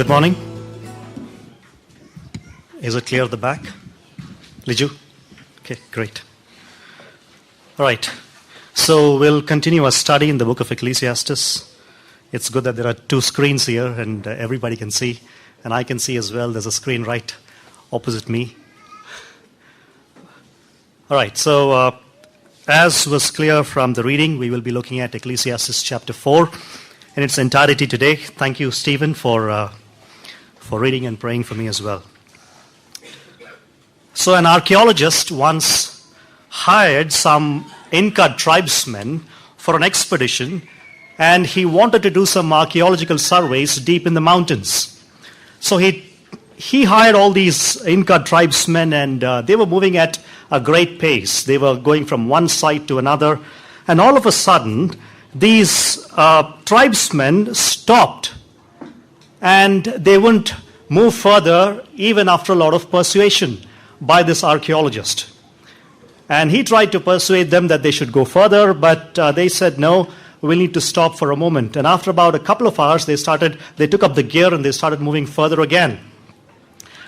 Good morning. Is it clear at the back? Liju? Okay, great. All right. So we'll continue our study in the book of Ecclesiastes. It's good that there are two screens here and everybody can see. And I can see as well. There's a screen right opposite me. All right. So as was clear from the reading, we will be looking at Ecclesiastes chapter 4 in its entirety today. Thank you, Stephen, for reading and praying for me as well. So an archaeologist once hired some Inca tribesmen for an expedition, and he wanted to do some archaeological surveys deep in the mountains. So he hired all these Inca tribesmen, and they were moving at a great pace. They were going from one site to another, and all of a sudden, these tribesmen stopped, and they wouldn't move further even after a lot of persuasion by this archaeologist. And he tried to persuade them that they should go further, but they said, no, we'll need to stop for a moment. And after about a couple of hours, they took up the gear and they started moving further again.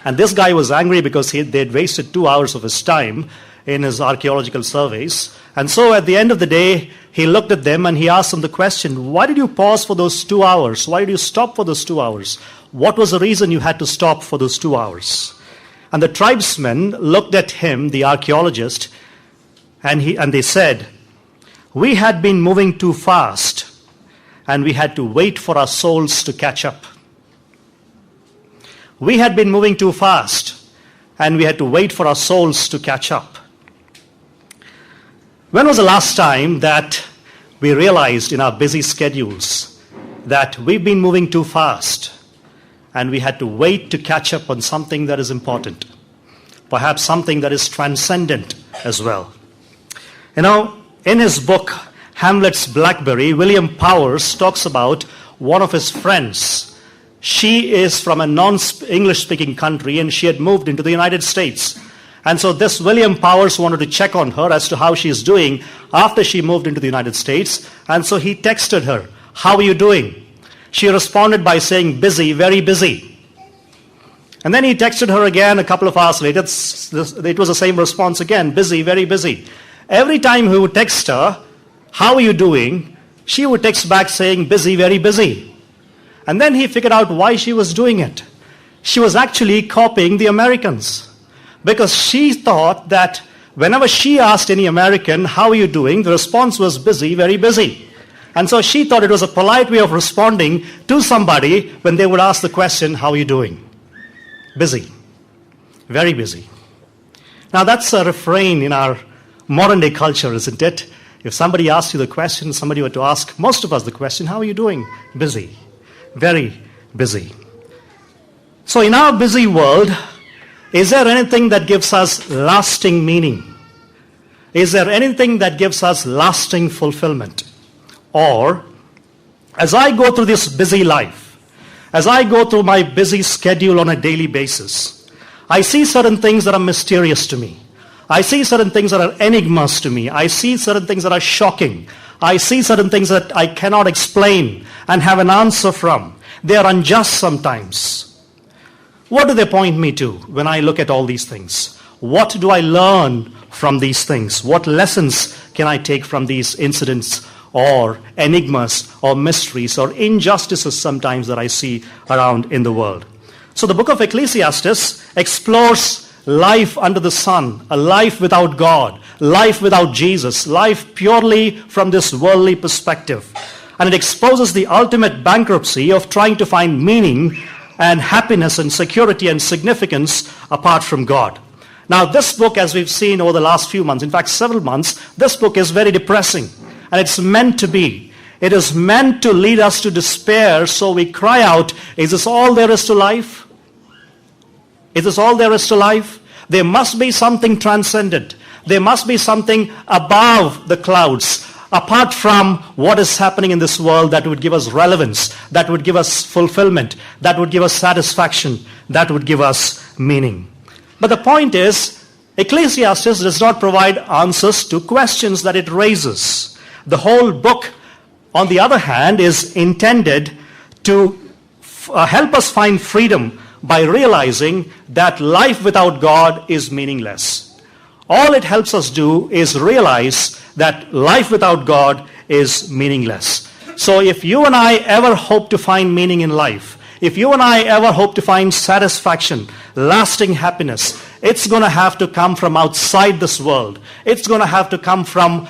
And this guy was angry because they'd wasted 2 hours of his time in his archaeological surveys. And so at the end of the day, he looked at them and he asked them the question, why did you pause for those 2 hours? Why did you stop for those 2 hours? What was the reason you had to stop for those 2 hours? And the tribesmen looked at him, the archaeologist, and they said, we had been moving too fast and we had to wait for our souls to catch up. We had been moving too fast and we had to wait for our souls to catch up. When was the last time that we realized in our busy schedules that we've been moving too fast and we had to wait to catch up on something that is important, perhaps something that is transcendent as well? You know, in his book, Hamlet's Blackberry, William Powers talks about one of his friends. She is from a non-English speaking country and she had moved into the United States. And so this William Powers wanted to check on her as to how she is doing after she moved into the United States. And so he texted her, how are you doing? She responded by saying, busy, very busy. And then he texted her again a couple of hours later. It was the same response again, busy, very busy. Every time he would text her, how are you doing? She would text back saying, busy, very busy. And then he figured out why she was doing it. She was actually copying the Americans. Because she thought that whenever she asked any American, how are you doing? The response was busy, very busy. And so she thought it was a polite way of responding to somebody when they would ask the question, how are you doing? Busy. Very busy. Now that's a refrain in our modern day culture, isn't it? If somebody asked you the question, somebody were to ask most of us the question, how are you doing? Busy. Very busy. So in our busy world, is there anything that gives us lasting meaning? Is there anything that gives us lasting fulfillment? Or, as I go through this busy life, as I go through my busy schedule on a daily basis, I see certain things that are mysterious to me. I see certain things that are enigmas to me. I see certain things that are shocking. I see certain things that I cannot explain and have an answer from. They are unjust sometimes. What do they point me to when I look at all these things? What do I learn from these things? What lessons can I take from these incidents or enigmas or mysteries or injustices sometimes that I see around in the world? So the book of Ecclesiastes explores life under the sun, a life without God, life without Jesus, life purely from this worldly perspective. And it exposes the ultimate bankruptcy of trying to find meaning and happiness and security and significance apart from God. Now this book, as we've seen over the last few months, in fact several months, this book is very depressing. And it's meant to be. It is meant to lead us to despair, so we cry out, is this all there is to life? Is this all there is to life? There must be something transcendent. There must be something above the clouds, apart from what is happening in this world that would give us relevance, that would give us fulfillment, that would give us satisfaction, that would give us meaning. But the point is, Ecclesiastes does not provide answers to questions that it raises. The whole book, on the other hand, is intended to help us find freedom by realizing that life without God is meaningless. All it helps us do is realize that life without God is meaningless. So if you and I ever hope to find meaning in life, if you and I ever hope to find satisfaction, lasting happiness, it's going to have to come from outside this world. It's going to have to come from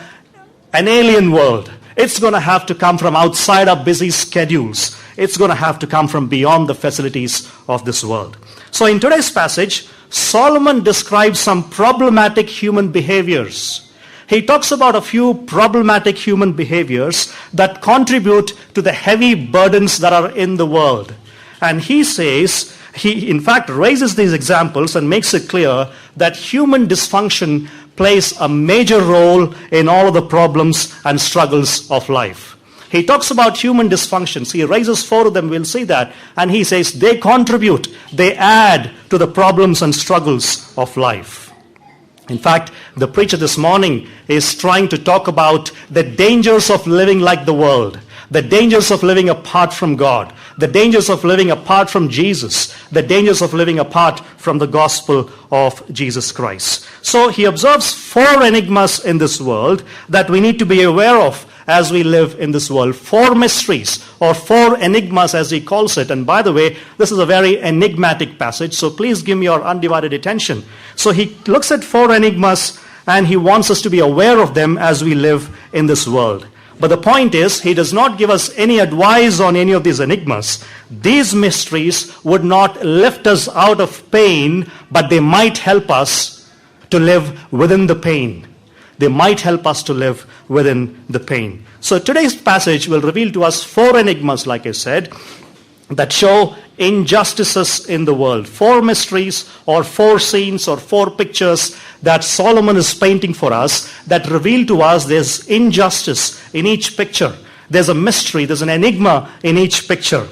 an alien world. It's going to have to come from outside our busy schedules. It's going to have to come from beyond the facilities of this world. So in today's passage, Solomon describes some problematic human behaviors. He talks about a few problematic human behaviors that contribute to the heavy burdens that are in the world. And he says, he in fact raises these examples and makes it clear that human dysfunction plays a major role in all of the problems and struggles of life. He talks about human dysfunctions. He raises 4 of them, we'll see that. And he says they contribute, they add to the problems and struggles of life. In fact, the preacher this morning is trying to talk about the dangers of living like the world, the dangers of living apart from God, the dangers of living apart from Jesus, the dangers of living apart from the gospel of Jesus Christ. So he observes 4 enigmas in this world that we need to be aware of as we live in this world. 4 mysteries, or 4 enigmas as he calls it. And by the way, this is a very enigmatic passage, so please give me your undivided attention. So he looks at 4 enigmas and he wants us to be aware of them as we live in this world. But the point is, he does not give us any advice on any of these enigmas. These mysteries would not lift us out of pain, but they might help us to live within the pain. They might help us to live within the pain. So today's passage will reveal to us 4 enigmas, like I said, that show injustices in the world. 4 mysteries or 4 scenes or 4 pictures that Solomon is painting for us that reveal to us there's injustice in each picture. There's a mystery, there's an enigma in each picture.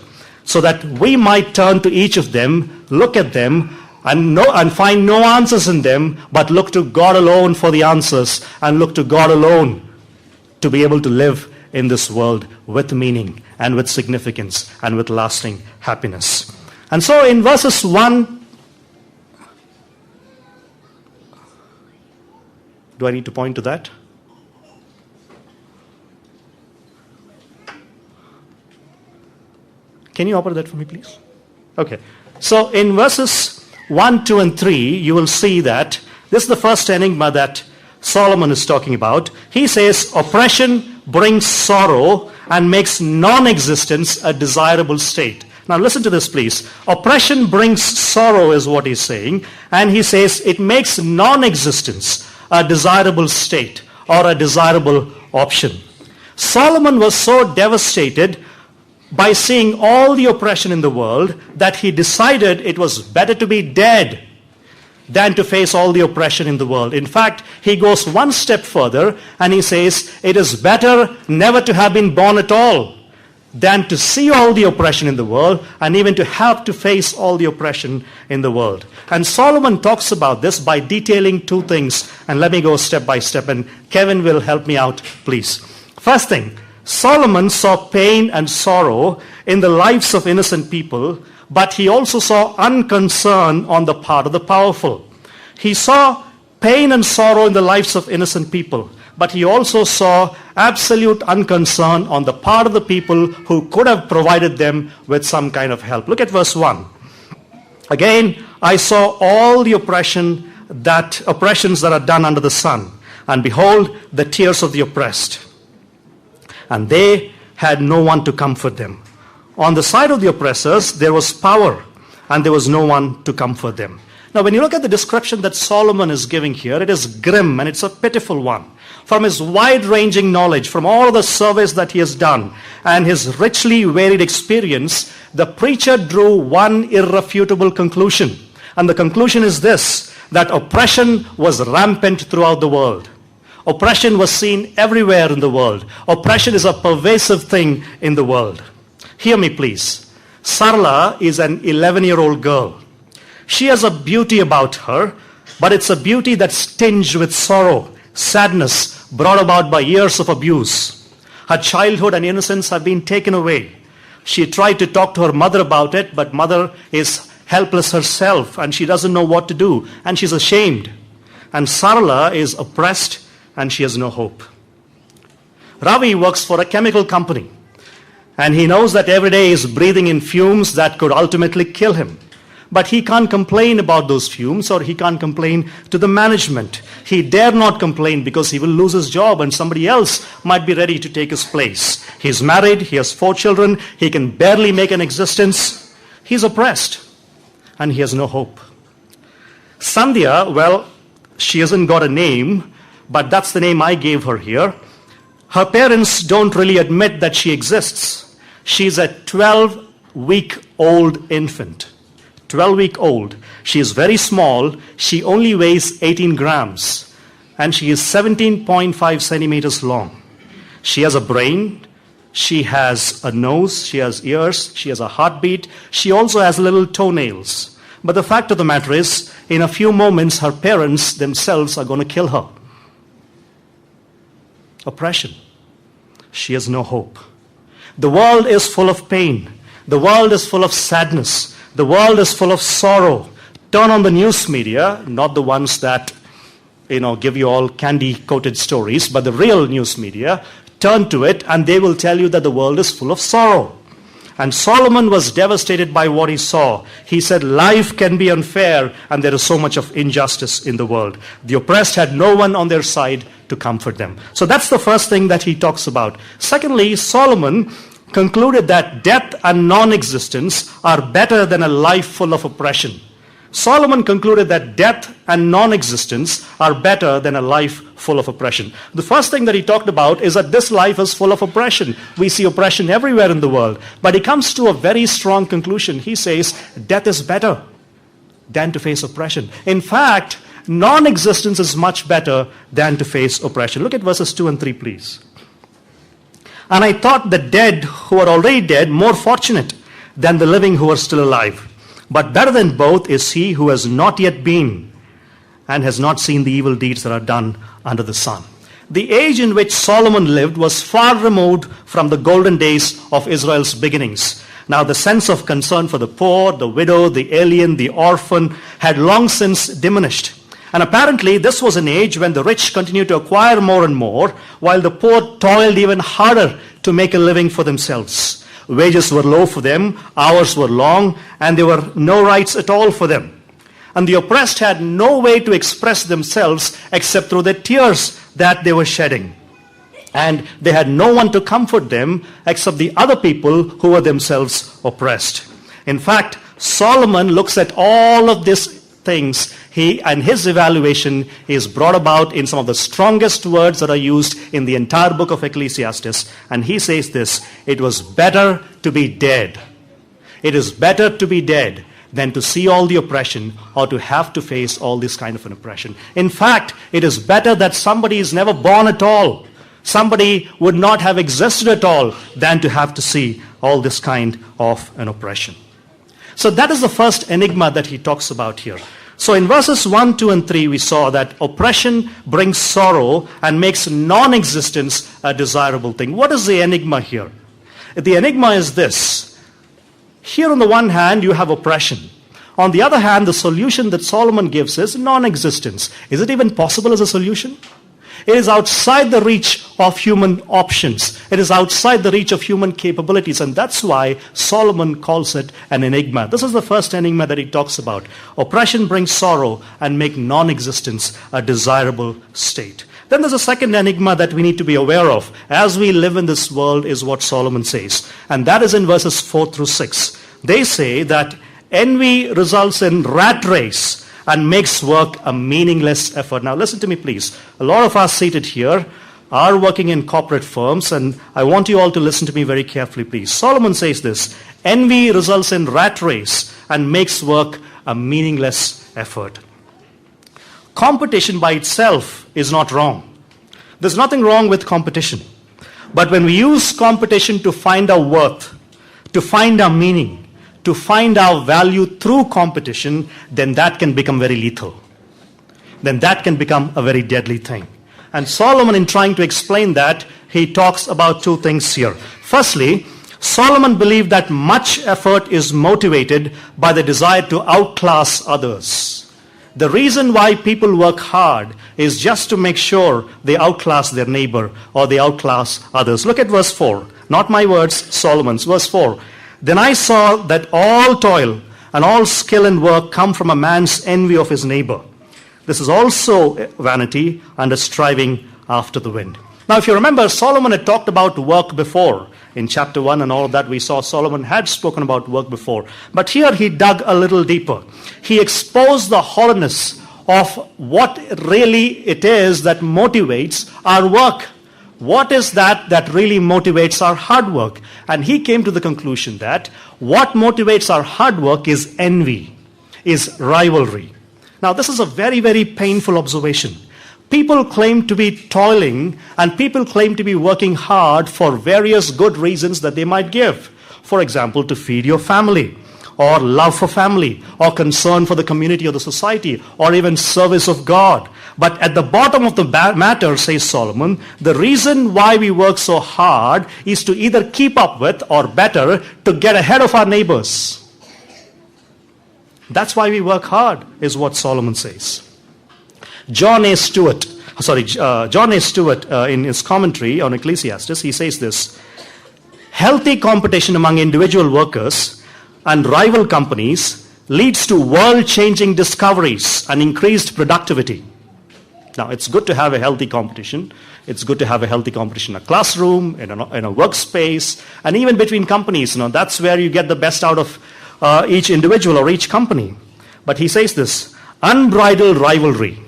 So that we might turn to each of them, look at them, and find no answers in them, but look to God alone for the answers, and look to God alone to be able to live in this world with meaning and with significance and with lasting happiness. And so in verses 1, do I need to point to that? Can you open that for me, please? Okay. So in verses 1, 2, and 3, you will see that this is the first enigma that Solomon is talking about. He says, oppression brings sorrow and makes non-existence a desirable state. Now listen to this, please. Oppression brings sorrow is what he's saying. And he says it makes non-existence a desirable state or a desirable option. Solomon was so devastated by seeing all the oppression in the world that he decided it was better to be dead than to face all the oppression in the world. In fact, he goes one step further and he says, it is better never to have been born at all than to see all the oppression in the world and even to have to face all the oppression in the world. And Solomon talks about this by detailing 2 things. And let me go step by step, and Kevin will help me out, please. First thing, Solomon saw pain and sorrow in the lives of innocent people, but he also saw unconcern on the part of the powerful. He saw pain and sorrow in the lives of innocent people, but he also saw absolute unconcern on the part of the people who could have provided them with some kind of help. Look at verse 1. Again, I saw all the oppressions that are done under the sun, and behold, the tears of the oppressed. And they had no one to comfort them. On the side of the oppressors, there was power, and there was no one to comfort them. Now, when you look at the description that Solomon is giving here, it is grim, and it's a pitiful one. From his wide-ranging knowledge, from all the surveys that he has done, and his richly varied experience, the preacher drew one irrefutable conclusion. And the conclusion is this, that oppression was rampant throughout the world. Oppression was seen everywhere in the world. Oppression is a pervasive thing in the world. Hear me, please. Sarla is an 11-year-old girl. She has a beauty about her, but it's a beauty that's tinged with sorrow, sadness, brought about by years of abuse. Her childhood and innocence have been taken away. She tried to talk to her mother about it, but mother is helpless herself and she doesn't know what to do and she's ashamed. And Sarala is oppressed and she has no hope. Ravi works for a chemical company and he knows that every day he's breathing in fumes that could ultimately kill him. But he can't complain about those fumes or he can't complain to the management. He dare not complain because he will lose his job and somebody else might be ready to take his place. He's married, he has 4 children, he can barely make an existence. He's oppressed and he has no hope. Sandhya, well, she hasn't got a name, but that's the name I gave her here. Her parents don't really admit that she exists. She's a 12-week-old infant. 12-week-old. She is very small. She only weighs 18 grams. And she is 17.5 centimeters long. She has a brain. She has a nose. She has ears. She has a heartbeat. She also has little toenails. But the fact of the matter is, in a few moments, her parents themselves are going to kill her. Oppression. She has no hope. The world is full of pain. The world is full of sadness. The world is full of sorrow. Turn on the news media, not the ones that, give you all candy-coated stories, but the real news media. Turn to it and they will tell you that the world is full of sorrow. And Solomon was devastated by what he saw. He said, life can be unfair and there is so much of injustice in the world. The oppressed had no one on their side to comfort them. So that's the first thing that he talks about. Secondly, Solomon concluded that death and non-existence are better than a life full of oppression. Solomon concluded that death and non-existence are better than a life full of oppression. The first thing that he talked about is that this life is full of oppression. We see oppression everywhere in the world. But he comes to a very strong conclusion. He says death is better than to face oppression. In fact, non-existence is much better than to face oppression. Look at verses 2 and 3, please. And I thought the dead who are already dead more fortunate than the living who are still alive. But better than both is he who has not yet been and has not seen the evil deeds that are done under the sun. The age in which Solomon lived was far removed from the golden days of Israel's beginnings. Now the sense of concern for the poor, the widow, the alien, the orphan had long since diminished. And apparently this was an age when the rich continued to acquire more and more, while the poor toiled even harder to make a living for themselves. Wages were low for them, hours were long, and there were no rights at all for them. And the oppressed had no way to express themselves except through the tears that they were shedding. And they had no one to comfort them except the other people who were themselves oppressed. In fact, Solomon looks at all of these things, and his evaluation is brought about in some of the strongest words that are used in the entire book of Ecclesiastes. And he says this: it was better to be dead. It is better to be dead than to see all the oppression or to have to face all this kind of an oppression. In fact, it is better that somebody is never born at all, somebody would not have existed at all, than to have to see all this kind of an oppression. So that is the first enigma that he talks about here. So in verses 1, 2, and 3, we saw that oppression brings sorrow and makes non-existence a desirable thing. What is the enigma here? The enigma is this. Here on the one hand, you have oppression. On the other hand, the solution that Solomon gives is non-existence. Is it even possible as a solution? It is outside the reach of human options. It is outside the reach of human capabilities. And that's why Solomon calls it an enigma. This is the first enigma that he talks about. Oppression brings sorrow and make non-existence a desirable state. Then there's a second enigma that we need to be aware of as we live in this world, is what Solomon says. And that is in verses 4 through 6. They say that envy results in rat race and makes work a meaningless effort. Now listen to me, please. A lot of us seated here are working in corporate firms, and I want you all to listen to me very carefully, please. Solomon says this: envy results in rat race and makes work a meaningless effort. Competition by itself is not wrong. There's nothing wrong with competition. But when we use competition to find our worth, to find our meaning, to find our value through competition, then that can become very lethal. Then that can become a very deadly thing. And Solomon, in trying to explain that, he talks about two things here. Firstly, Solomon believed that much effort is motivated by the desire to outclass others. The reason why people work hard is just to make sure they outclass their neighbor or they outclass others. Look at verse 4. Not my words, Solomon's. Verse 4. Then I saw that all toil and all skill and work come from a man's envy of his neighbor. This is also vanity and a striving after the wind. Now, if you remember, Solomon had talked about work before. In chapter 1 and all of that, we saw Solomon had spoken about work before. But here he dug a little deeper. He exposed the hollowness of what really it is that motivates our work. What is that really motivates our hard work? And he came to the conclusion that what motivates our hard work is envy, is rivalry. Now, this is a very, very painful observation. People claim to be toiling and people claim to be working hard for various good reasons that they might give. For example, to feed your family, or love for family, or concern for the community or the society, or even service of God. But at the bottom of the matter, says Solomon, the reason why we work so hard is to either keep up with, or better, to get ahead of our neighbors. That's why we work hard, is what Solomon says. John A. Stewart, in his commentary on Ecclesiastes, he says this: healthy competition among individual workers and rival companies leads to world-changing discoveries and increased productivity. Now, it's good to have a healthy competition. It's good to have a healthy competition in a classroom, in a workspace, and even between companies. That's where you get the best out of each individual or each company. But he says this: unbridled rivalry,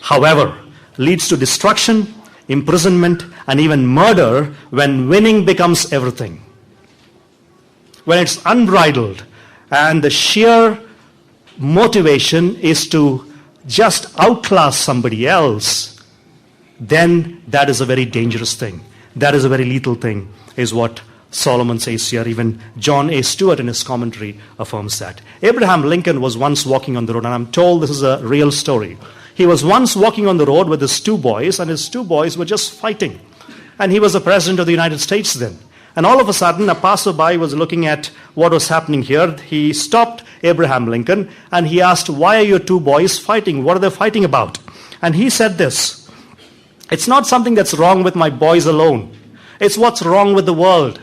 however, leads to destruction, imprisonment, and even murder when winning becomes everything. When it's unbridled and the sheer motivation is to just outclass somebody else, then that is a very dangerous thing. That is a very lethal thing, is what Solomon says here. Even John A. Stewart in his commentary affirms that. Abraham Lincoln was once walking on the road, and I'm told this is a real story. He was once walking on the road with his two boys, and his two boys were just fighting. And he was the president of the United States then. And all of a sudden, a passerby was looking at what was happening here. He stopped Abraham Lincoln, and he asked, why are your two boys fighting? What are they fighting about? And he said this: it's not something that's wrong with my boys alone. It's what's wrong with the world.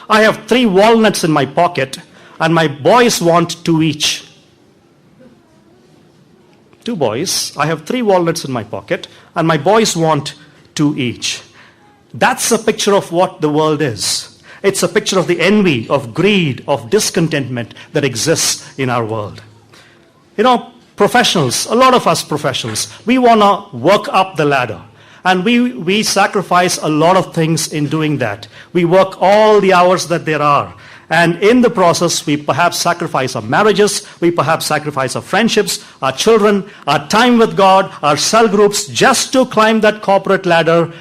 I have 3 walnuts in my pocket, and my boys want 2 each. 2 boys, I have 3 walnuts in my pocket, and my boys want 2 each. That's a picture of what the world is. It's a picture of the envy, of greed, of discontentment that exists in our world. Professionals, a lot of us professionals, we want to work up the ladder. And we sacrifice a lot of things in doing that. We work all the hours that there are. And in the process, we perhaps sacrifice our marriages, we perhaps sacrifice our friendships, our children, our time with God, our cell groups, just to climb that corporate ladder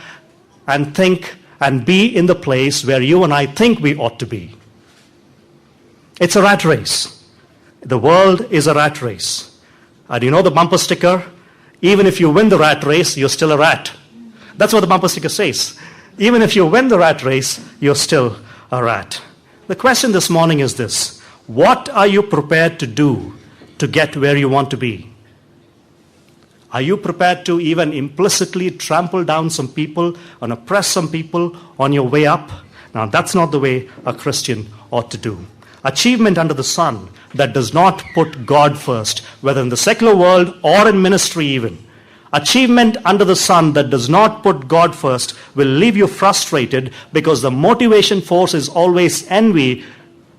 and think and be in the place where you and I think we ought to be. It's a rat race. The world is a rat race. And you know the bumper sticker? Even if you win the rat race, you're still a rat. That's what the bumper sticker says. Even if you win the rat race, you're still a rat. The question this morning is this: what are you prepared to do to get where you want to be? Are you prepared to even implicitly trample down some people and oppress some people on your way up? Now, that's not the way a Christian ought to do. Achievement under the sun that does not put God first, whether in the secular world or in ministry even. Achievement under the sun that does not put God first will leave you frustrated, because the motivation force is always envy,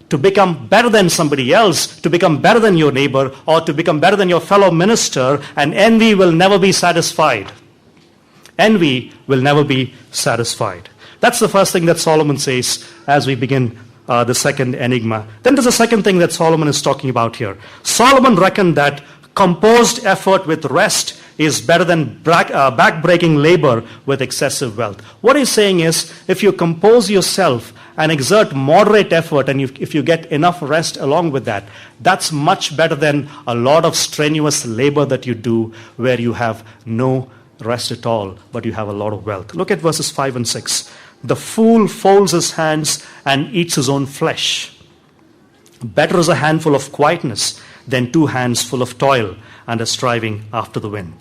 to become better than somebody else, to become better than your neighbor, or to become better than your fellow minister, and envy will never be satisfied. Envy will never be satisfied. That's the first thing that Solomon says as we begin the second enigma. Then there's a second thing that Solomon is talking about here. Solomon reckoned that composed effort with rest is better than back-breaking labor with excessive wealth. What he's saying is, if you compose yourself and exert moderate effort, and if you get enough rest along with that, that's much better than a lot of strenuous labor that you do where you have no rest at all, but you have a lot of wealth. Look at verses 5 and 6. The fool folds his hands and eats his own flesh. Better is a handful of quietness than 2 hands full of toil and a striving after the wind.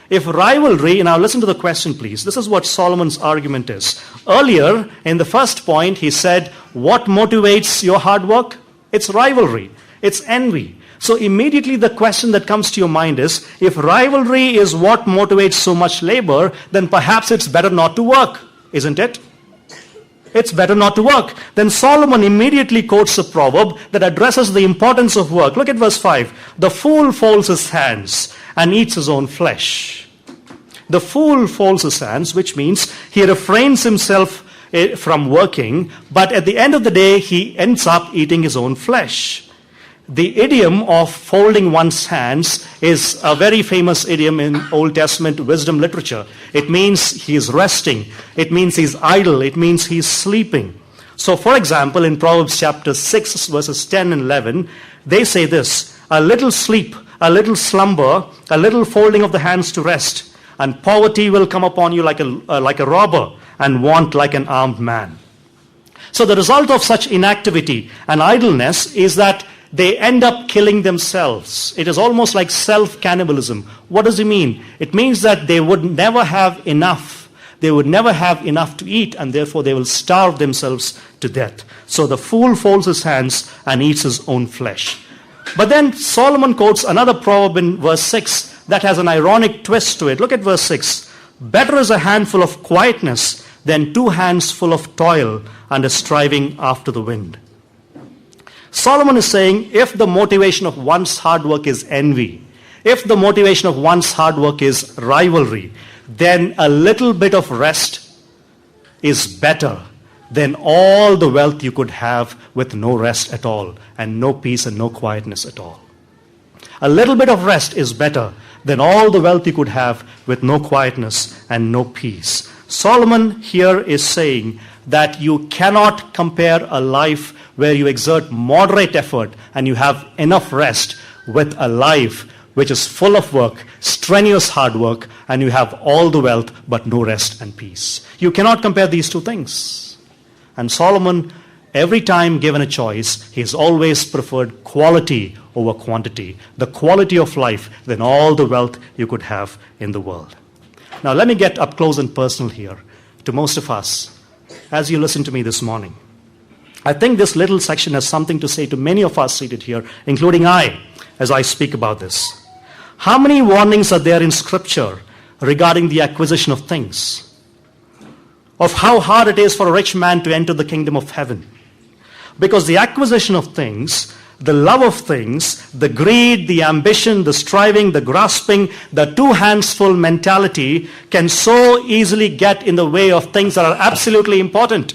If rivalry, now listen to the question please. This is what Solomon's argument is. Earlier, in the first point, he said, what motivates your hard work? It's rivalry. It's envy. So immediately the question that comes to your mind is, if rivalry is what motivates so much labor, then perhaps it's better not to work, isn't it? It's better not to work. Then Solomon immediately quotes a proverb that addresses the importance of work. Look at verse 5. The fool folds his hands and eats his own flesh. The fool folds his hands, which means he refrains himself from working, but at the end of the day, he ends up eating his own flesh. The idiom of folding one's hands is a very famous idiom in Old Testament wisdom literature. It means he is resting. It means he's idle. It means he's sleeping. So for example, in Proverbs chapter 6, verses 10 and 11, they say this, a little sleep, a little slumber, a little folding of the hands to rest, and poverty will come upon you like a robber, and want like an armed man. So the result of such inactivity and idleness is that they end up killing themselves. It is almost like self-cannibalism. What does it mean? It means that they would never have enough. They would never have enough to eat, and therefore they will starve themselves to death. So the fool folds his hands and eats his own flesh. But then Solomon quotes another proverb in verse 6 that has an ironic twist to it. Look at verse 6. Better is a handful of quietness than 2 hands full of toil and a striving after the wind. Solomon is saying, if the motivation of one's hard work is envy, if the motivation of one's hard work is rivalry, then a little bit of rest is better than all the wealth you could have with no rest at all, and no peace and no quietness at all. A little bit of rest is better than all the wealth you could have with no quietness and no peace. Solomon here is saying that you cannot compare a life where you exert moderate effort and you have enough rest with a life which is full of work, strenuous hard work, and you have all the wealth but no rest and peace. You cannot compare these two things. And Solomon, every time given a choice, he has always preferred quality over quantity, the quality of life than all the wealth you could have in the world. Now let me get up close and personal here to most of us as you listen to me this morning. I think this little section has something to say to many of us seated here, including I, as I speak about this. How many warnings are there in Scripture regarding the acquisition of things? Of how hard it is for a rich man to enter the kingdom of heaven. Because the acquisition of things, the love of things, the greed, the ambition, the striving, the grasping, the 2 hands full mentality can so easily get in the way of things that are absolutely important.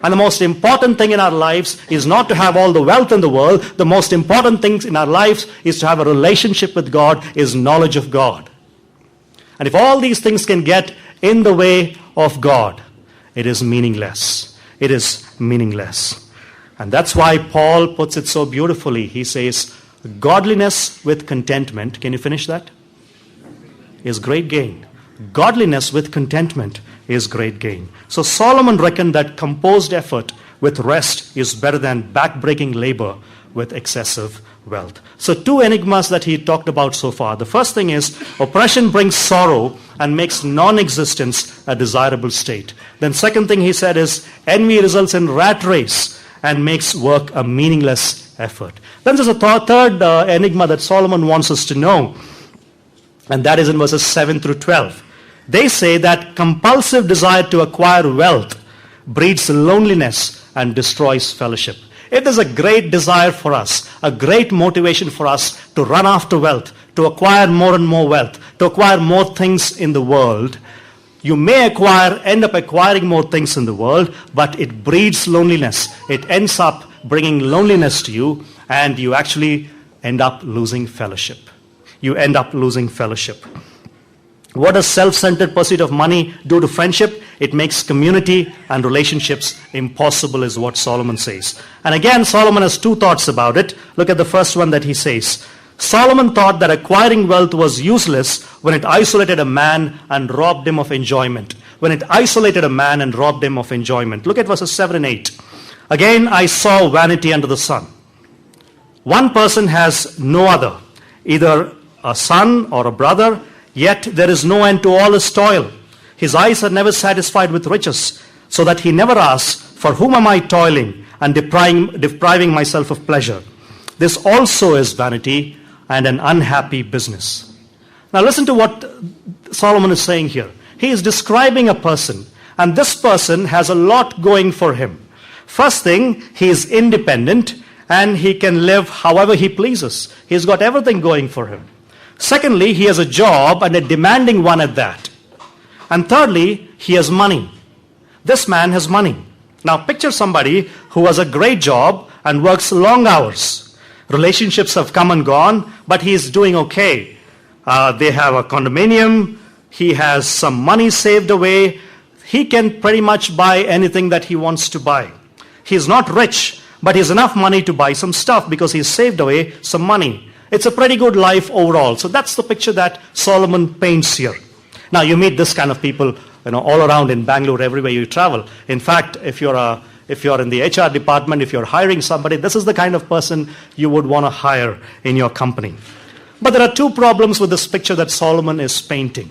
And the most important thing in our lives is not to have all the wealth in the world. The most important thing in our lives is to have a relationship with God, is knowledge of God. And if all these things can get in the way of God, it is meaningless. It is meaningless. And that's why Paul puts it so beautifully. He says, godliness with contentment, can you finish that? Is great gain. Godliness with contentment is great gain. So Solomon reckoned that composed effort with rest is better than back-breaking labor with excessive wealth. So 2 enigmas that he talked about so far. The first thing is, oppression brings sorrow and makes non-existence a desirable state. Then second thing he said is, envy results in rat race and makes work a meaningless effort. Then there's a third enigma that Solomon wants us to know, and that is in verses 7 through 12. They say that compulsive desire to acquire wealth breeds loneliness and destroys fellowship. If there's a great desire for us, a great motivation for us to run after wealth, to acquire more and more wealth, to acquire more things in the world, you may end up acquiring more things in the world, but it breeds loneliness. It ends up bringing loneliness to you, and you actually end up losing fellowship. You end up losing fellowship. What does self-centered pursuit of money do to friendship? It makes community and relationships impossible, is what Solomon says. And again, Solomon has 2 thoughts about it. Look at the first one that he says. Solomon thought that acquiring wealth was useless when it isolated a man and robbed him of enjoyment. when it isolated a man and robbed him of enjoyment. Look at verses 7 and 8. Again, I saw vanity under the sun. One person has no other, either a son or a brother, yet there is no end to all his toil. His eyes are never satisfied with riches, so that he never asks, for whom am I toiling and depriving myself of pleasure? This also is vanity and an unhappy business. Now listen to what Solomon is saying here. He is describing a person, and this person has a lot going for him. First thing, he is independent and he can live however he pleases. He's got everything going for him. Secondly, he has a job, and a demanding one at that. And thirdly, he has money. This man has money. Now picture somebody who has a great job and works long hours. Relationships have come and gone, but he's doing okay. They have a condominium. He has some money saved away. He can pretty much buy anything that he wants to buy. He's not rich, but he has enough money to buy some stuff because he's saved away some money. It's a pretty good life overall. So that's the picture that Solomon paints here. Now you meet this kind of people, all around in Bangalore, everywhere you travel. In fact, if you're in the HR department, if you're hiring somebody, this is the kind of person you would want to hire in your company. But there are two problems with this picture that Solomon is painting.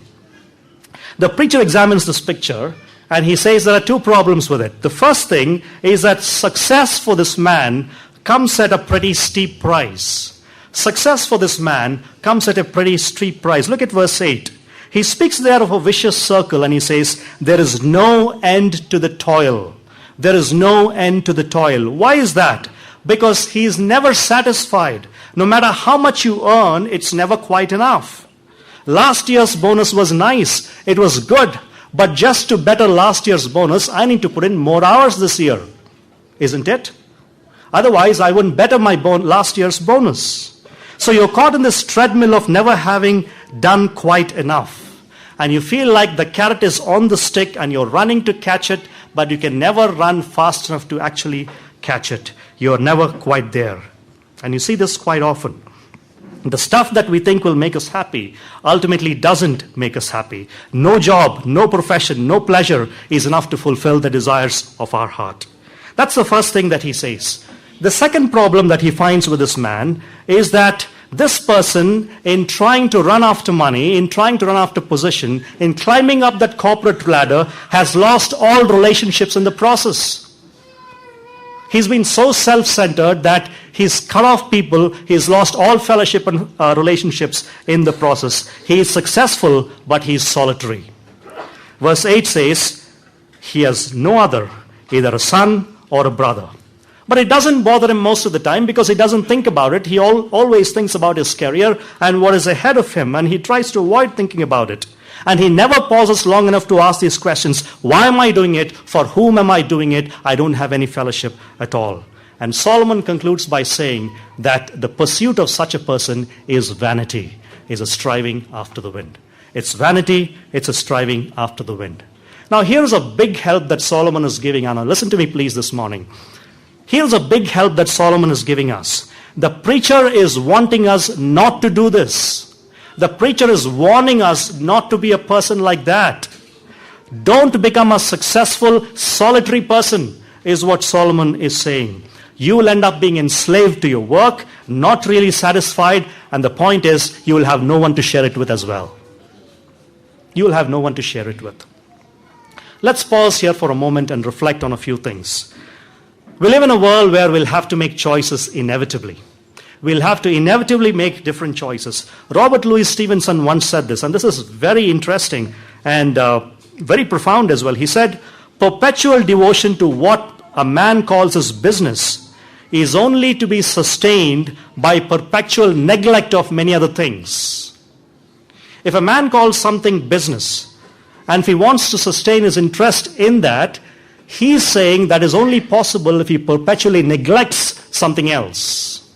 The preacher examines this picture, and he says there are two problems with it. The first thing is that success for this man comes at a pretty steep price. Success for this man comes at a pretty steep price. Look at verse 8. He speaks there of a vicious circle, and he says, there is no end to the toil. There is no end to the toil. Why is that? Because he is never satisfied. No matter how much you earn, it's never quite enough. Last year's bonus was nice. It was good. But just to better last year's bonus, I need to put in more hours this year. Isn't it? Otherwise, I wouldn't better my last year's bonus. So you're caught in this treadmill of never having done quite enough. And you feel like the carrot is on the stick and you're running to catch it, but you can never run fast enough to actually catch it. You're never quite there. And you see this quite often. The stuff that we think will make us happy ultimately doesn't make us happy. No job, no profession, no pleasure is enough to fulfill the desires of our heart. That's the first thing that he says. The second problem that he finds with this man is that this person, in trying to run after money, in trying to run after position, in climbing up that corporate ladder, has lost all relationships in the process. He's been so self-centered that he's cut off people, he's lost all fellowship and relationships in the process. He is successful, but he's solitary. Verse 8 says, he has no other, either a son or a brother. But it doesn't bother him most of the time because he doesn't think about it. He always thinks about his career and what is ahead of him, and he tries to avoid thinking about it. And he never pauses long enough to ask these questions. Why am I doing it? For whom am I doing it? I don't have any fellowship at all. And Solomon concludes by saying that the pursuit of such a person is vanity, is a striving after the wind. It's vanity, it's a striving after the wind. Now here's a big help that Solomon is giving. Anna, listen to me please this morning. Here's a big help that Solomon is giving us. The preacher is wanting us not to do this. The preacher is warning us not to be a person like that. Don't become a successful, solitary person, is what Solomon is saying. You will end up being enslaved to your work, not really satisfied, and the point is, you will have no one to share it with as well. You will have no one to share it with. Let's pause here for a moment and reflect on a few things. We live in a world where we'll have to make choices inevitably. We'll have to inevitably make different choices. Robert Louis Stevenson once said this, and this is very interesting and very profound as well. He said, perpetual devotion to what a man calls his business is only to be sustained by perpetual neglect of many other things. If a man calls something business, and if he wants to sustain his interest in that, he's saying that is only possible if he perpetually neglects something else.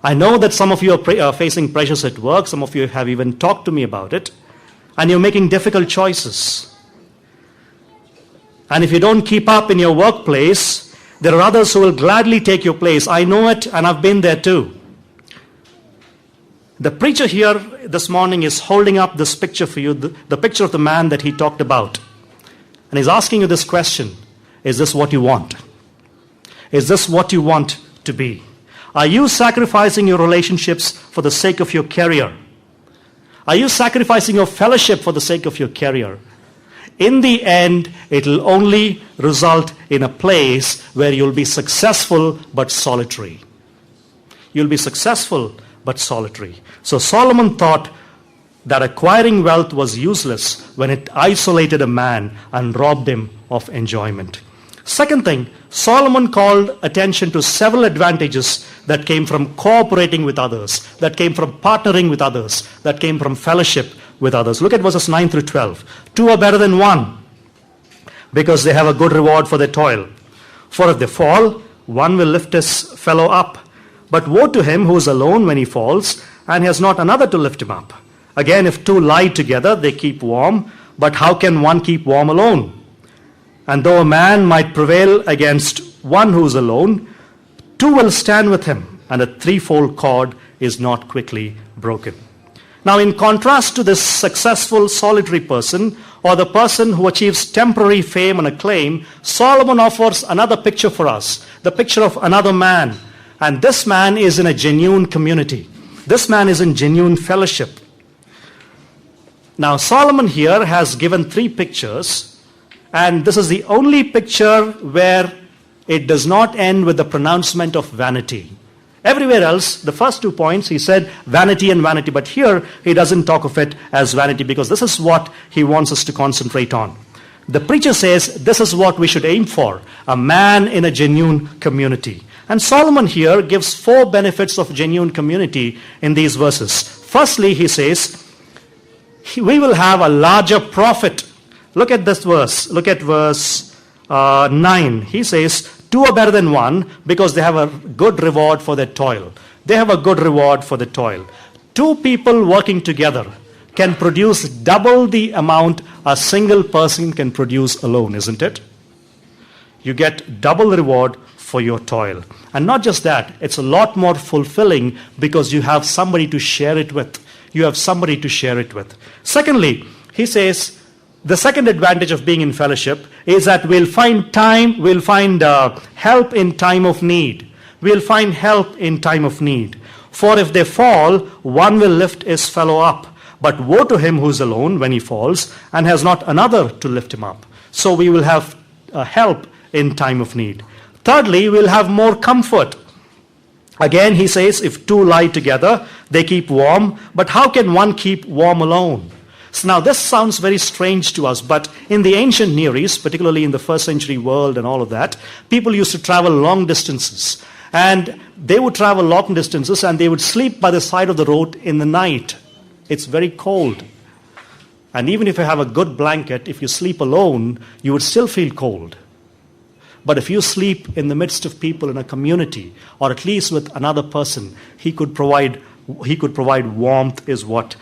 I know that some of you are facing pressures at work. Some of you have even talked to me about it. And you're making difficult choices. And if you don't keep up in your workplace, there are others who will gladly take your place. I know it, and I've been there too. The preacher here this morning is holding up this picture for you, the picture of the man that he talked about. And he's asking you this question: is this what you want? Is this what you want to be? Are you sacrificing your relationships for the sake of your career? Are you sacrificing your fellowship for the sake of your career? In the end, it will only result in a place where you'll be successful but solitary. You'll be successful but solitary. So Solomon thought that acquiring wealth was useless when it isolated a man and robbed him of enjoyment. Second thing, Solomon called attention to several advantages that came from cooperating with others, that came from partnering with others, that came from fellowship with others. Look at verses 9 through 12. Two are better than one, because they have a good reward for their toil. For if they fall, one will lift his fellow up. But woe to him who is alone when he falls and has not another to lift him up. Again, if two lie together, they keep warm. But how can one keep warm alone? And though a man might prevail against one who is alone, two will stand with him, and a threefold cord is not quickly broken. Now, in contrast to this successful solitary person, or the person who achieves temporary fame and acclaim, Solomon offers another picture for us, the picture of another man. And this man is in a genuine community. This man is in genuine fellowship. Now, Solomon here has given three pictures, and this is the only picture where it does not end with the pronouncement of vanity. Everywhere else, the first 2 points, he said vanity and vanity, but here he doesn't talk of it as vanity, because this is what he wants us to concentrate on. The preacher says this is what we should aim for, a man in a genuine community. And Solomon here gives 4 benefits of genuine community in these verses. Firstly, he says, we will have a larger profit. Look at this verse. Look at verse 9. He says, two are better than one because they have a good reward for their toil. They have a good reward for their toil. Two people working together can produce double the amount a single person can produce alone, isn't it? You get double reward for your toil. And not just that, it's a lot more fulfilling because you have somebody to share it with. You have somebody to share it with. Secondly, he says, the second advantage of being in fellowship is that we'll find help in time of need. We'll find help in time of need. For if they fall, one will lift his fellow up. But woe to him who is alone when he falls and has not another to lift him up. So we will have help in time of need. Thirdly, we'll have more comfort. Again, he says, if two lie together, they keep warm. But how can one keep warm alone? So now this sounds very strange to us, but in the ancient Near East, particularly in the first century world and all of that, people used to travel long distances. And they would travel long distances and they would sleep by the side of the road in the night. It's very cold. And even if you have a good blanket, if you sleep alone, you would still feel cold. But if you sleep in the midst of people in a community, or at least with another person, he could provide warmth, is what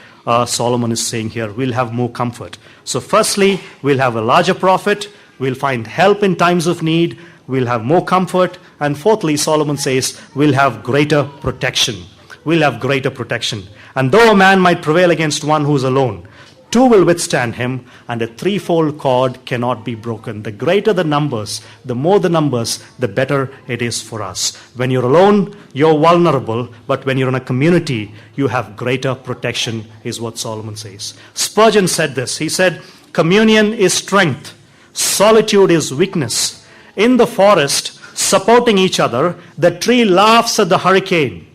Solomon is saying here. We'll have more comfort. So firstly, we'll have a larger profit. We'll find help in times of need. We'll have more comfort. And fourthly, Solomon says, we'll have greater protection. We'll have greater protection. And though a man might prevail against one who is alone, two will withstand him, and a threefold cord cannot be broken. The greater the numbers, the more the numbers, the better it is for us. When you're alone, you're vulnerable, but when you're in a community, you have greater protection, is what Solomon says. Spurgeon said this. He said, communion is strength. Solitude is weakness. In the forest, supporting each other, the tree laughs at the hurricane.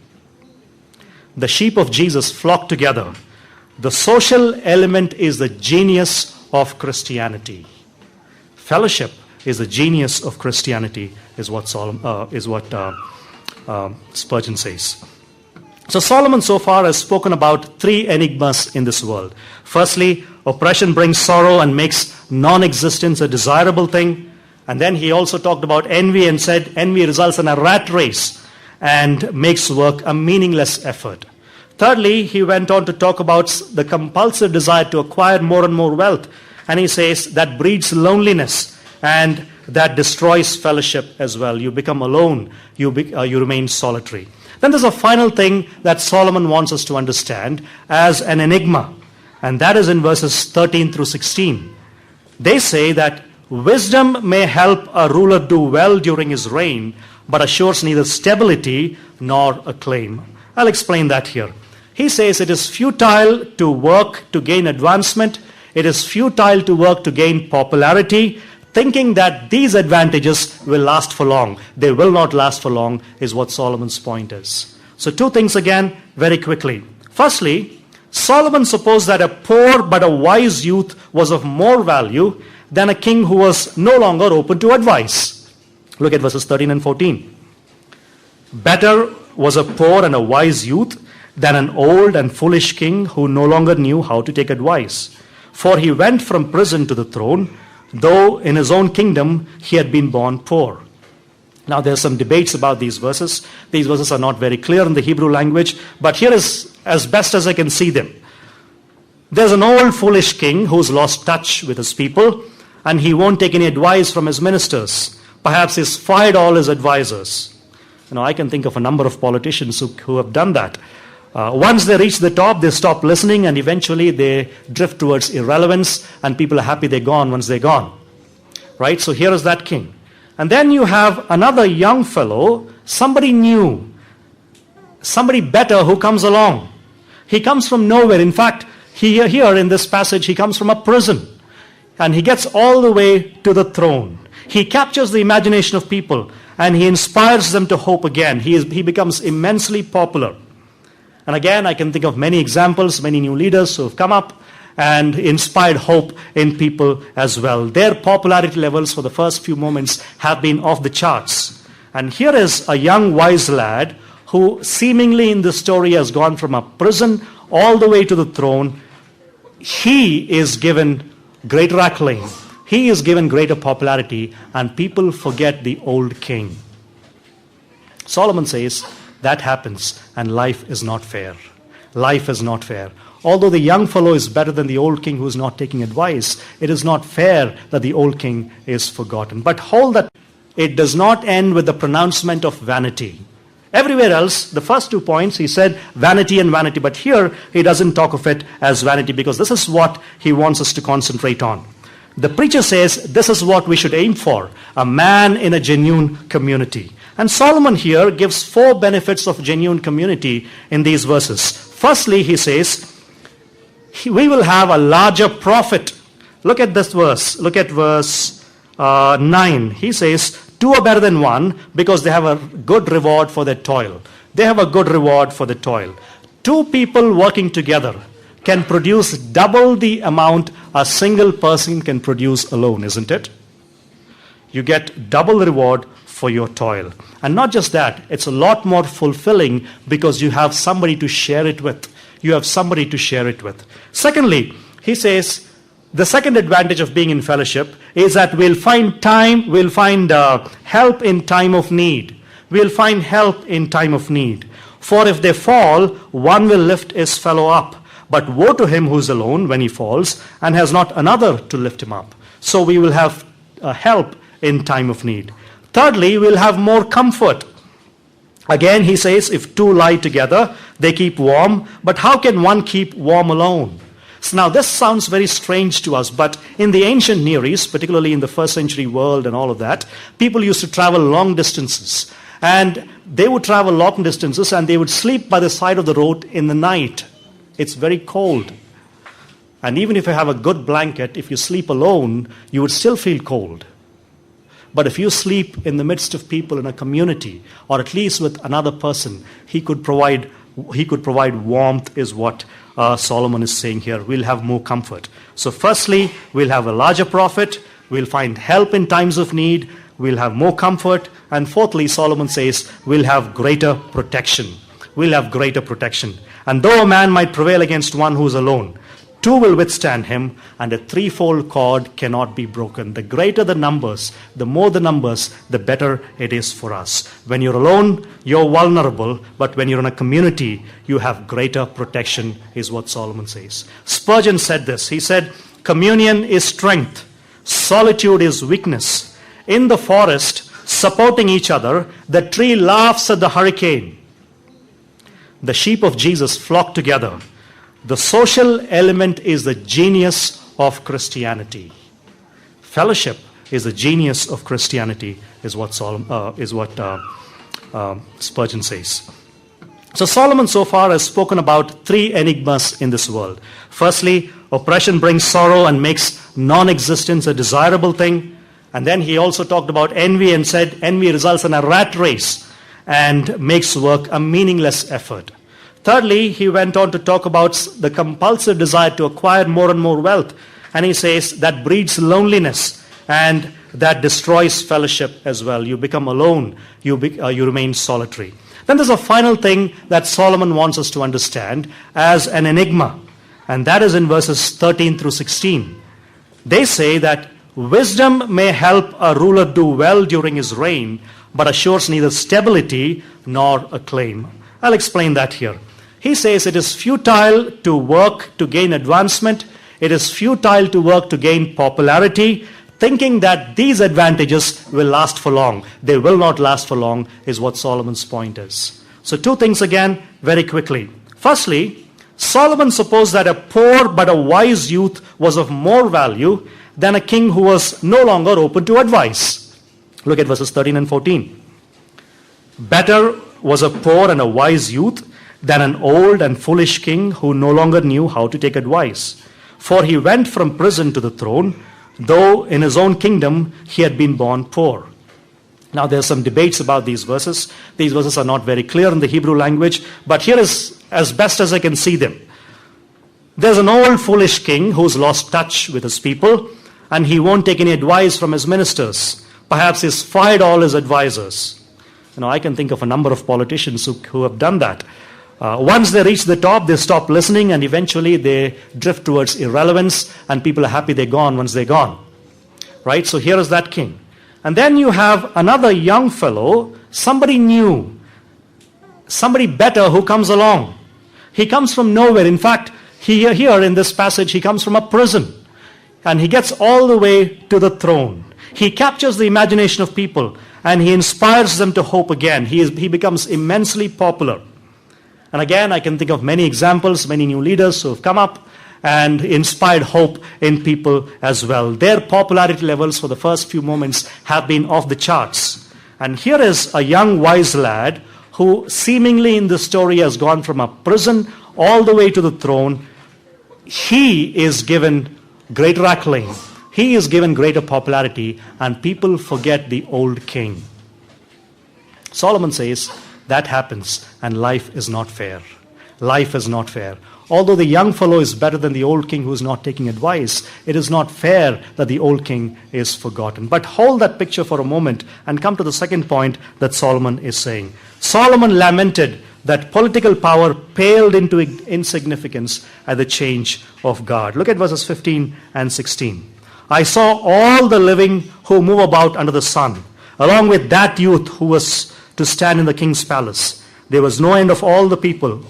The sheep of Jesus flock together. The social element is the genius of Christianity. Fellowship is the genius of Christianity, is what Spurgeon says. So Solomon so far has spoken about 3 enigmas in this world. Firstly, oppression brings sorrow and makes non-existence a desirable thing. And then he also talked about envy and said envy results in a rat race and makes work a meaningless effort. Thirdly, he went on to talk about the compulsive desire to acquire more and more wealth. And he says that breeds loneliness and that destroys fellowship as well. You become alone. You remain solitary. Then there's a final thing that Solomon wants us to understand as an enigma, and that is in verses 13 through 16. They say that wisdom may help a ruler do well during his reign, but assures neither stability nor acclaim. I'll explain that here. He says it is futile to work to gain advancement. It is futile to work to gain popularity, thinking that these advantages will last for long. They will not last for long is what Solomon's point is. So two things again, very quickly. Firstly, Solomon supposed that a poor but a wise youth was of more value than a king who was no longer open to advice. Look at verses 13 and 14. Better was a poor and a wise youth than an old and foolish king who no longer knew how to take advice. For he went from prison to the throne, though in his own kingdom he had been born poor. Now there are some debates about these verses. These verses are not very clear in the Hebrew language, but here is as best as I can see them. There's an old foolish king who's lost touch with his people, and he won't take any advice from his ministers. Perhaps he's fired all his advisors. I can think of a number of politicians who have done that. Once they reach the top, they stop listening, and eventually they drift towards irrelevance, and people are happy they're gone once they're gone. Right? So here is that king. And then you have another young fellow, somebody new, somebody better who comes along. He comes from nowhere. In fact, here in this passage, he comes from a prison, and he gets all the way to the throne. He captures the imagination of people, and he inspires them to hope again. He becomes immensely popular. And again, I can think of many examples, many new leaders who have come up and inspired hope in people as well. Their popularity levels for the first few moments have been off the charts. And here is a young wise lad who seemingly in the story has gone from a prison all the way to the throne. He is given greater acclaim. He is given greater popularity, and people forget the old king. Solomon says that happens, and life is not fair. Life is not fair. Although the young fellow is better than the old king who is not taking advice, it is not fair that the old king is forgotten. But hold that it does not end with the pronouncement of vanity. Everywhere else, the first 2 points, he said vanity and vanity. But here, he doesn't talk of it as vanity, because this is what he wants us to concentrate on. The preacher says this is what we should aim for, a man in a genuine community. And Solomon here gives 4 benefits of genuine community in these verses. Firstly, he says, we will have a larger profit. Look at this verse. Look at verse 9. He says, 2 are better than 1 because they have a good reward for their toil. They have a good reward for their toil. 2 people working together can produce double the amount a single person can produce alone, isn't it? You get double the reward for your toil. And not just that, it's a lot more fulfilling because you have somebody to share it with. You have somebody to share it with. Secondly, he says, the second advantage of being in fellowship is that we'll find help in time of need. We'll find help in time of need. For if they fall, one will lift his fellow up. But woe to him who is alone when he falls and has not another to lift him up. So we will have help in time of need. Thirdly, we'll have more comfort. Again, he says, if 2 lie together, they keep warm. But how can one keep warm alone? So now this sounds very strange to us, but in the ancient Near East, particularly in the first century world and all of that, people used to travel long distances. And they would travel long distances and they would sleep by the side of the road in the night. It's very cold. And even if you have a good blanket, if you sleep alone, you would still feel cold. But if you sleep in the midst of people in a community, or at least with another person, he could provide warmth, is what Solomon is saying here. We'll have more comfort. So firstly, we'll have a larger profit. We'll find help in times of need. We'll have more comfort. And fourthly, Solomon says, we'll have greater protection. We'll have greater protection. And though a man might prevail against one who is alone, 2 will withstand him, and a 3-fold cord cannot be broken. The greater the numbers, the more the numbers, the better it is for us. When you're alone, you're vulnerable, but when you're in a community, you have greater protection, is what Solomon says. Spurgeon said this. He said, communion is strength, solitude is weakness. In the forest, supporting each other, the tree laughs at the hurricane. the sheep of Jesus flock together. The social element is the genius of Christianity. Fellowship is the genius of Christianity, is what Spurgeon says. So Solomon so far has spoken about three enigmas in this world. Firstly, oppression brings sorrow and makes non-existence a desirable thing. And then he also talked about envy and said envy results in a rat race and makes work a meaningless effort. Thirdly, he went on to talk about the compulsive desire to acquire more and more wealth. And he says that breeds loneliness and that destroys fellowship as well. You become alone. You remain solitary. Then there's a final thing that Solomon wants us to understand as an enigma. And that is in verses 13 through 16. They say that wisdom may help a ruler do well during his reign, but assures neither stability nor acclaim. I'll explain that here. He says it is futile to work to gain advancement. It is futile to work to gain popularity, thinking that these advantages will last for long. They will not last for long is what Solomon's point is. So two things again, very quickly. Firstly, Solomon supposed that a poor but a wise youth was of more value than a king who was no longer open to advice. Look at verses 13 and 14. Better was a poor and a wise youth than an old and foolish king who no longer knew how to take advice. For he went from prison to the throne, though in his own kingdom he had been born poor. Now there are some debates about these verses. These verses are not very clear in the Hebrew language, but here is as best as I can see them. There's an old foolish king who's lost touch with his people, and he won't take any advice from his ministers. Perhaps he's fired all his advisors. I can think of a number of politicians who have done that. Once they reach the top, they stop listening, and eventually they drift towards irrelevance, and people are happy they're gone once they're gone. Right? So here is that king. And then you have another young fellow, somebody new, somebody better who comes along. He comes from nowhere. In fact, here in this passage, he comes from a prison. And he gets all the way to the throne. He captures the imagination of people, and he inspires them to hope again. He becomes immensely popular. And again, I can think of many examples, many new leaders who have come up and inspired hope in people as well. Their popularity levels for the first few moments have been off the charts. And here is a young wise lad who seemingly in the story has gone from a prison all the way to the throne. He is given greater acclaim. He is given greater popularity, and people forget the old king. Solomon says that happens, and life is not fair. Life is not fair. Although the young fellow is better than the old king who is not taking advice, it is not fair that the old king is forgotten. But hold that picture for a moment and come to the second point that Solomon is saying. Solomon lamented that political power paled into insignificance at the change of God. Look at verses 15 and 16. I saw all the living who move about under the sun, along with that youth who was to stand in the king's palace. There was no end of all the people,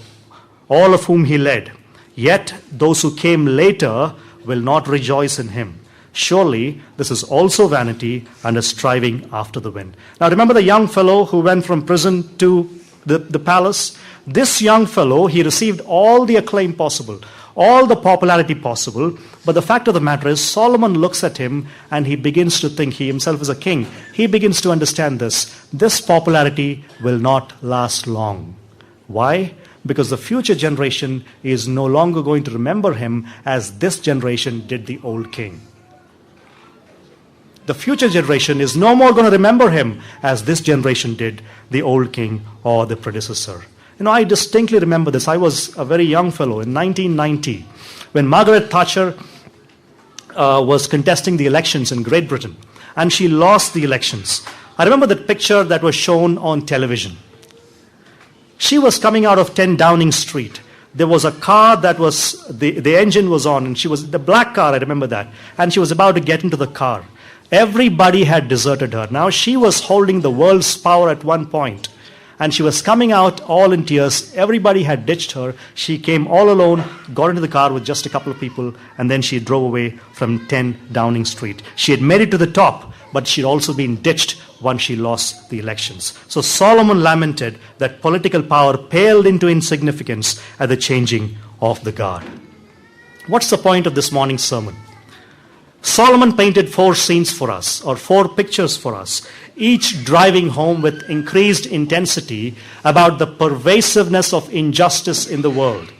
all of whom he led. Yet those who came later will not rejoice in him. Surely this is also vanity and a striving after the wind. Now remember the young fellow who went from prison to the palace? This young fellow, he received all the acclaim possible, all the popularity possible. But the fact of the matter is, Solomon looks at him and he begins to think, he himself is a king. He begins to understand this. This popularity will not last long. Why? Because the future generation is no longer going to remember him as this generation did the old king. The future generation is no more going to remember him as this generation did the old king or the predecessor. I distinctly remember this. I was a very young fellow in 1990 when Margaret Thatcher was contesting the elections in Great Britain, and she lost the elections. I remember the picture that was shown on television. She was coming out of 10 Downing Street. There was a car that was, the engine was on, and she was, the black car, I remember that, and she was about to get into the car. Everybody had deserted her. Now she was holding the world's power at one point. and she was coming out all in tears. Everybody had ditched her. She came all alone, got into the car with just a couple of people, and then she drove away from 10 Downing Street. She had made it to the top, but she'd also been ditched once she lost the elections. So Solomon lamented that political power paled into insignificance at the changing of the guard. What's the point of this morning's sermon? Solomon painted 4 scenes for us, or 4 pictures for us, each driving home with increased intensity about the pervasiveness of injustice in the world.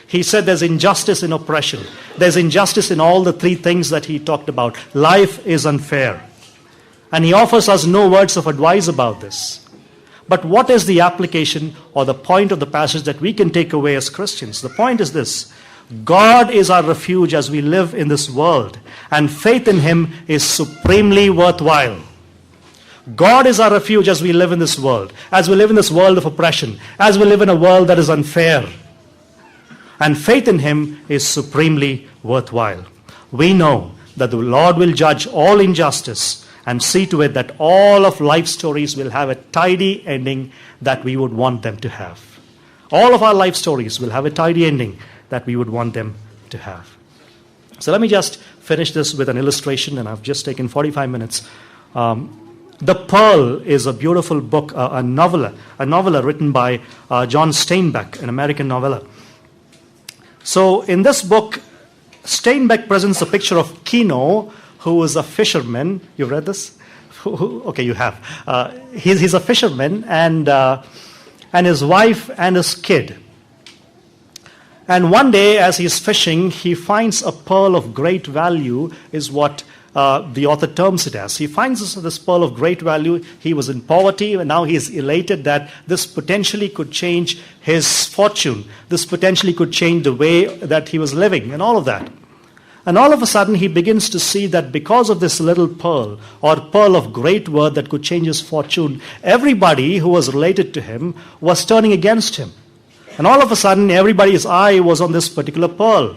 He said there's injustice in oppression. There's injustice in all the 3 things that he talked about. Life is unfair. And he offers us no words of advice about this. But what is the application or the point of the passage that we can take away as Christians? The point is this: God is our refuge as we live in this world, and faith in Him is supremely worthwhile. God is our refuge as we live in this world, as we live in this world of oppression, as we live in a world that is unfair. And faith in Him is supremely worthwhile. We know that the Lord will judge all injustice and see to it that all of life's stories will have a tidy ending that we would want them to have. All of our life stories will have a tidy ending that we would want them to have. So let me just finish this with an illustration, and I've just taken 45 minutes. The Pearl is a beautiful book, a novella written by John Steinbeck, an American novella. So in this book, Steinbeck presents a picture of Kino, who is a fisherman. You've read this? Okay, you have. He's a fisherman, and his wife and his kid. And one day, as he's fishing, he finds a pearl of great value, is what the author terms it as. He finds this pearl of great value. He was in poverty, and now he is elated that this potentially could change his fortune. This potentially could change the way that he was living, and all of that. And all of a sudden, he begins to see that because of this little pearl, or pearl of great worth that could change his fortune, everybody who was related to him was turning against him. And all of a sudden, everybody's eye was on this particular pearl.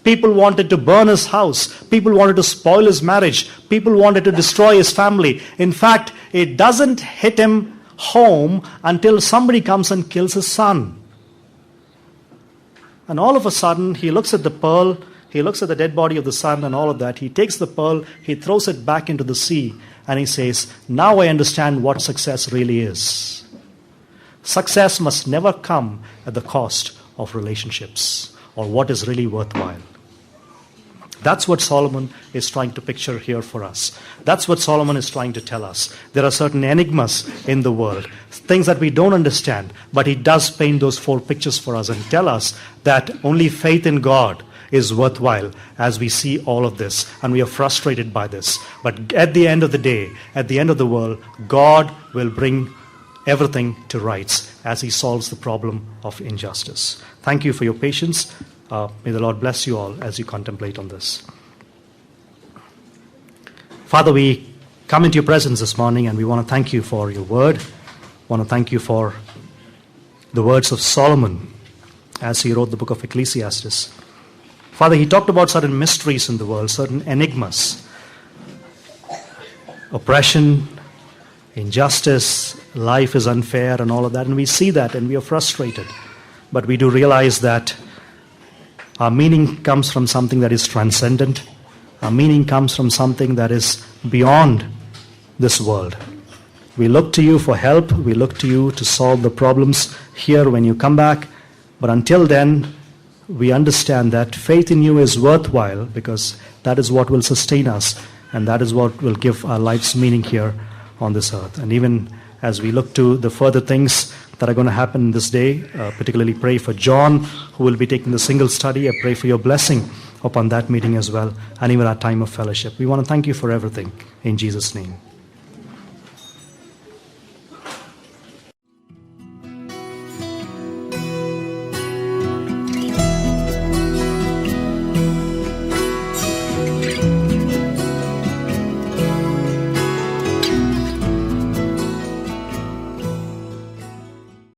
People wanted to burn his house. People wanted to spoil his marriage. People wanted to destroy his family. In fact, it doesn't hit him home until somebody comes and kills his son. And all of a sudden, he looks at the pearl, he looks at the dead body of the son and all of that. He takes the pearl, he throws it back into the sea, and he says, now I understand what success really is. Success must never come at the cost of relationships or what is really worthwhile. That's what Solomon is trying to picture here for us. That's what Solomon is trying to tell us. There are certain enigmas in the world, things that we don't understand, but he does paint those 4 pictures for us and tell us that only faith in God is worthwhile as we see all of this, and we are frustrated by this. But at the end of the day, at the end of the world, God will bring everything to rights as he solves the problem of injustice. Thank you for your patience. May the Lord bless you all as you contemplate on this. Father, we come into your presence this morning, and we want to thank you for your word. We want to thank you for the words of Solomon as he wrote the book of Ecclesiastes. Father, he talked about certain mysteries in the world, certain enigmas. Oppression, injustice, life is unfair, and all of that. And we see that, and we are frustrated. But we do realize that our meaning comes from something that is transcendent. Our meaning comes from something that is beyond this world. We look to you for help. We look to you to solve the problems here when you come back. But until then, we understand that faith in you is worthwhile, because that is what will sustain us, and that is what will give our life's meaning here on this earth. And even as we look to the further things that are going to happen this day, particularly pray for John, who will be taking the single study. I pray for your blessing upon that meeting as well, and even our time of fellowship. We want to thank you for everything. In Jesus' name.